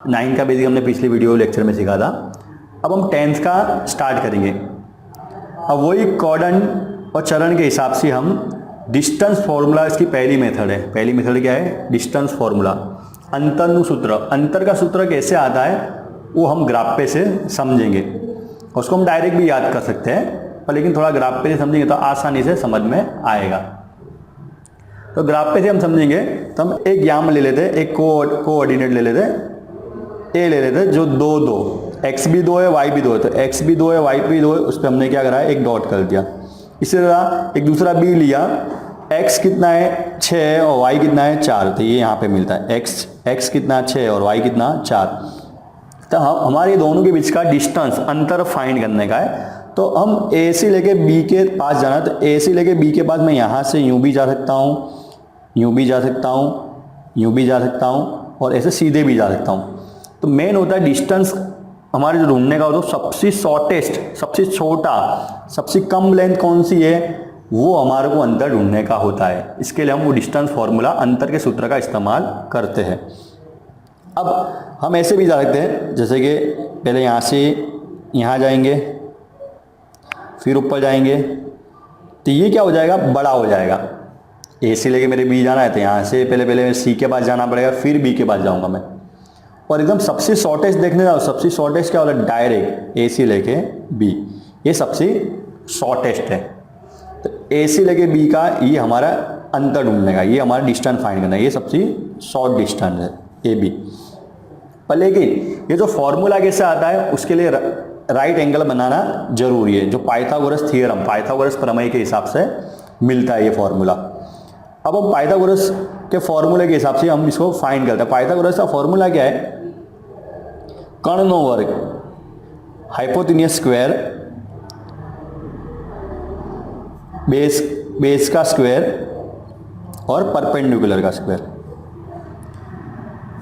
9 का बेसिक हमने पिछले वीडियो लेक्चर में सीखा था। अब हम 10th का स्टार्ट करेंगे। अब वही कॉर्डन और चरण के हिसाब से हम डिस्टेंस फॉर्मूला, इसकी पहली मेथड है। पहली मेथड क्या है? Distance formula. अंतर सूत्र, अंतर का सूत्र कैसे आता है वो हम ग्राफ पे से समझेंगे। उसको हम डायरेक्ट भी याद कर सकते हैं, पर लेकिन थोड़ा ग्राफ पे से समझेंगे तो आसानी से समझ में आएगा। तो ग्राफ पे से हम समझेंगे तो हम एक याम ले लेते, एक कोऑर्डिनेट ले लेते, ए ले लेते जो 2 2 एक्स भी 2 है वाई भी 2 है। तो एक्स भी 2 है वाई भी 2 है, उस पर हमने क्या करा है? एक डॉट कर दिया। इसी तरह एक दूसरा बी लिया, एक्स कितना है 6 है और वाई कितना है 4। तो ये यहाँ पे मिलता है एक्स कितना 6 और वाई कितना 4। तो हमारे दोनों के बीच का डिस्टेंस, अंतर फाइंड करने का है। तो हम ए से लेके बी के पास जाना, तो ए से लेके बी के पास मैं यहाँ से यूँ भी जा सकता हूँ, यूँ भी जा सकता हूँ, यूँ भी जा सकता हूँ और ऐसे सीधे भी जा सकता हूँ। तो मेन होता है डिस्टेंस हमारे जो ढूंढने का होता है, सबसे शॉर्टेस्ट, सबसे छोटा, सबसे कम लेंथ कौन सी है, वो हमारे को अंतर ढूंढने का होता है। इसके लिए हम वो डिस्टेंस फॉर्मूला, अंतर के सूत्र का इस्तेमाल करते हैं। अब हम ऐसे भी जा सकते हैं, जैसे कि पहले यहाँ से यहाँ जाएंगे, फिर ऊपर जाएंगे, तो ये क्या हो जाएगा? बड़ा हो जाएगा। ए से लेके मेरे बी जाना है, तो यहाँ से पहले सी के पास जाना पड़ेगा, फिर बी के पास जाऊँगा मैं। और एकदम सबसे शॉर्टेस्ट देखने जाओ, सबसे शॉर्टेस्ट क्या होगा? डायरेक्ट ए से लेके बी, ये सबसे शॉर्टेस्ट है। तो ए से लेके बी का ये हमारा अंतर ढूंढने का, ये हमारा डिस्टेंस फाइंड करना है, ये सबसे शॉर्ट डिस्टेंस है ए बी। पर लेकिन ये जो फॉर्मूला कैसे आता है, उसके लिए राइट एंगल बनाना जरूरी है, जो पाइथागोरस थ्योरम, पाइथागोरस प्रमेय के हिसाब से मिलता है ये फॉर्मूला। अब हम पाइथागोरस के फॉर्मूले के हिसाब से हम इसको फाइंड करते हैं। पाइथागोरस का फॉर्मूला क्या है? कर्णो वर्ग, हाइपोटेन्यूस स्क्वायर, बेस का स्क्वायर और परपेंडिकुलर का square.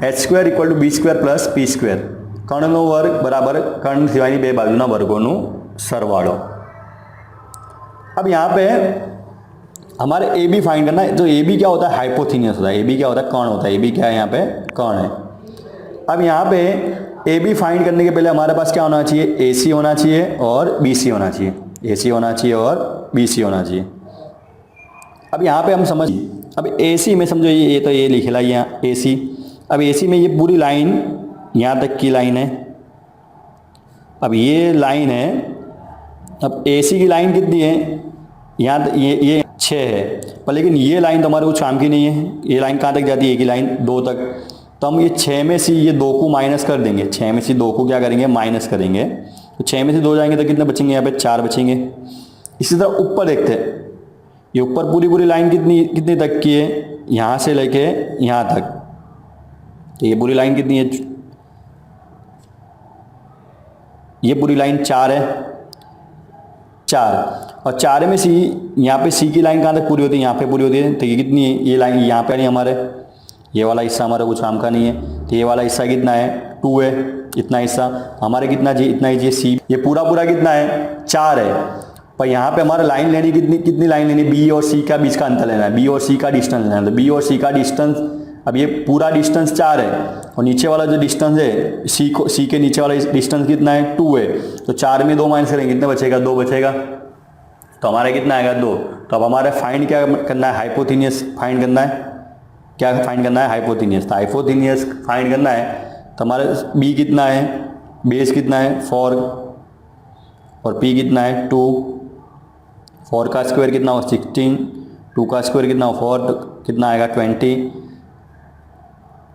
h square equal to B square plus P square. कर्णनो वर्ग बराबर कर्ण सिवायनी बे बाजुना वर्गोनु सरवाळो। अब यहाँ पे हमारे ए बी फाइंड करना है। जो ए बी क्या होता है? हाइपोथेन्यूस होता है। ए बी क्या होता है? कर्ण होता है। ए बी क्या है? यहाँ पे कर्ण है। अब यहाँ पे ए बी फाइंड करने के पहले हमारे पास क्या होना चाहिए? ए सी होना चाहिए और बी सी होना चाहिए। ए सी होना चाहिए और बी सी होना चाहिए। अब यहाँ पे हम समझ, अब ए सी में समझो ये तो ये लिखेला यहाँ ए सी। अब ए सी में ये पूरी लाइन यहाँ तक की लाइन है। अब ये लाइन है, अब ए सी की लाइन कितनी है? यहाँ ये 6 है, पर लेकिन ये लाइन तो हमारे कुछ काम की नहीं है। ये लाइन कहाँ तक जाती है? एक ही लाइन 2 तक। तो हम ये 6 में से ये 2 को माइनस कर देंगे। 6 में से 2 को क्या करेंगे? माइनस करेंगे। तो 6 में से 2 जाएंगे तो कितने बचेंगे? यहाँ पे 4 बचेंगे। इसी तरह ऊपर देखते हैं, ये ऊपर पूरी लाइन कितनी तक की है? यहाँ से लेके यहाँ तक। तो ये पूरी लाइन कितनी है? ये पूरी लाइन 4 है, 4। और 4 में सी, यहाँ पे सी की लाइन कहाँ तक पूरी होती है? यहाँ पे पूरी होती है। तो ये कितनी है? ये लाइन यहाँ पे नहीं, हमारे ये वाला हिस्सा हमारा कुछ काम का नहीं है। तो ये वाला हिस्सा कितना है? 2 है। इतना हिस्सा हमारे कितना चाहिए? इतना ही चाहिए। सी ये पूरा कितना है? 4 है। पर यहाँ पे हमारा लाइन लेनी, कितनी लाइन लेनी? बी और सी का बीच का अंतर लेना है, बी और सी का डिस्टेंस लेना है। तो बी और सी का डिस्टेंस, अब ये पूरा डिस्टेंस 4 है और नीचे वाला जो डिस्टेंस है सी के नीचे वाला डिस्टेंस कितना है? 2 है। तो 4 में 2 माइनस करेंगे, कितना बचेगा? 2 बचेगा। तो हमारा कितना आएगा? 2। तो अब हमारे फाइंड क्या करना है? हाइपोथेन्यूस फाइंड करना है। क्या फाइंड करना है? हाइपोथेन्यूस। तो हाइपोथेन्यूस फाइंड करना है तो हमारे बी कितना है? बेस कितना है? 4 और पी कितना है? 2। 4 का स्क्वायर कितना हो? 16। 2 का स्क्वायर कितना हो? 4। कितना आएगा? 20।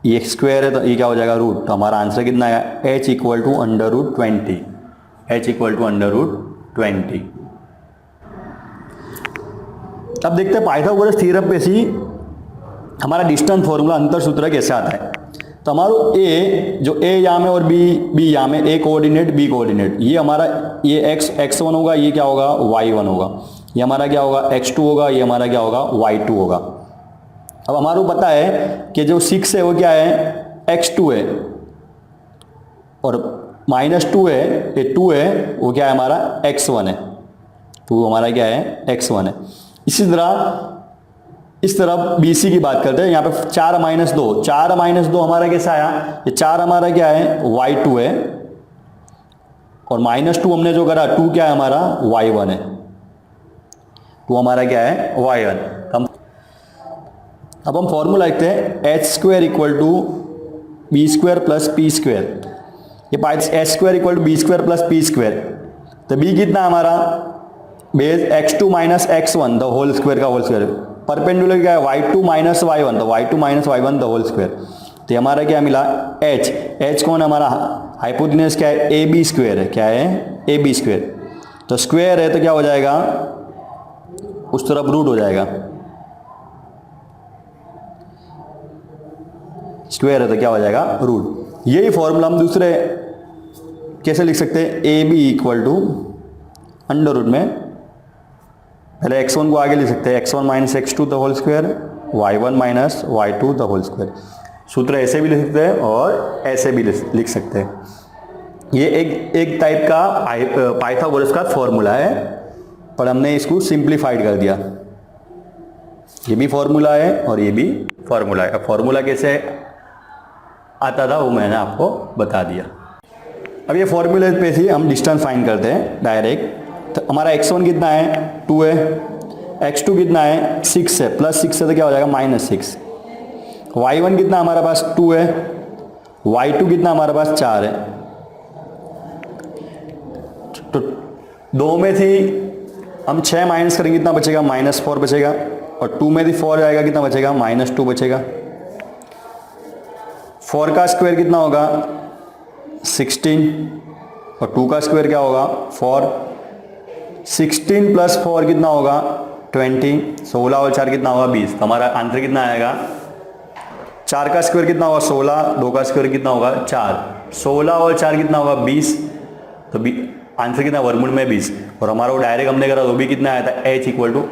ये स्क्वायर है तो ये क्या हो जाएगा? रूट। तो हमारा आंसर कितना आएगा? h equal to √20। h equal to √20। अब देखते हैं पाइथागोरस थ्योरम पे सी हमारा डिस्टेंस फॉर्मूला, अंतर सूत्र कैसे आता है। तो हमारा ए, जो ए यहाँ में और बी यहाँ में, ए कोऑर्डिनेट बी कोऑर्डिनेट, ये हमारा ये x1 होगा, ये क्या होगा? y1 होगा। ये हमारा क्या होगा? x2 होगा। ये हमारा क्या होगा? y2 होगा। अब हमारे को पता है कि जो 6 है वो क्या है? x2 है और -2 है, ये 2 है, वो क्या है? हमारा x1 है। 2 हमारा क्या है? x1 है। इसी तरह इस तरफ बी सी की बात करते हैं। यहाँ पे 4 माइनस 2, 4 माइनस 2 हमारा कैसा आया, ये 4 हमारा क्या है, y2 है, और -2 हमने जो करा 2 क्या है हमारा, y1 है, 2 हमारा क्या है, y1। अब हम फॉर्मूला लिखते हैं h² equal to b² plus p²। ये पाई h² equal to b² plus p², तो b कितना हमारा, base x2 minus x1 the whole square का होल स्क्वायर, परपेंडिकुलर क्या है y2 माइनस y1, तो y2 minus y1 the whole square. तो हमारा क्या मिला, h कौन हमारा, हाइपोटेन्यूस क्या है, ab² है, क्या है, ab², तो स्क्वायर है तो क्या हो जाएगा, उस तरफ रूट हो जाएगा, स्क्वायर है तो क्या हो जाएगा, रूट। यही फॉर्मूला हम दूसरे कैसे लिख सकते हैं, a b equal to under root में, पहले x1 को आगे लिख सकते हैं, x1 minus x2 the whole square, y1 minus y2 the whole square. सूत्र ऐसे भी लिख सकते हैं और ऐसे भी लिख सकते हैं। ये एक टाइप का पाइथागोरस का फॉर्मूला है, पर हमने इसको सिंप्लीफाइड कर दिया। ये भी फॉर्मूला है और ये भी फॉर्मूला है। अब फॉर्मूला कैसे आता था वो मैंने आपको बता दिया। अब ये फॉर्मूले पे ही हम डिस्टेंस फाइंड करते हैं डायरेक्ट। तो हमारा x1 कितना है, 2 है, x2 कितना है, 6 है, प्लस 6 है तो क्या हो जाएगा, -6। y1 कितना हमारे पास 2 है, y2 कितना हमारे पास 4 है। तो दो में थी हम 6 माइनस करेंगे, कितना बचेगा, -4 बचेगा, और 2 में थी 4 जाएगा, कितना बचेगा, -2 बचेगा। 4 का स्क्वायर कितना होगा, 16, और 2 का स्क्वायर क्या होगा, 4। 16 प्लस 4 कितना होगा, 20, 16 और 4 कितना होगा, 20। तो हमारा आंसर कितना आएगा, 4 का स्क्वायर कितना होगा, 16, 2 का स्क्वायर कितना होगा, 4, 16 और 4 कितना होगा, 20। तो आंसर कितना, वर्गमूल में 20। और हमारा वो डायरेक्ट हमने करा वो भी कितना आया था, h इक्वल टू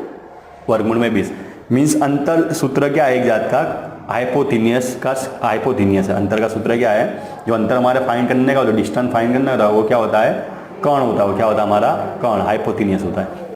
वर्गमूल में 20। मीन्स अंतर सूत्र क्या है, एक जात का हाइपोथीनियस है। अंतर का सूत्र क्या है, जो अंतर हमारे फाइंड करने का, जो डिस्टेंस फाइंड करने का वो क्या होता है, कर्ण होता है, वो क्या होता है हमारा, कर्ण, हाइपोथीनियस होता है।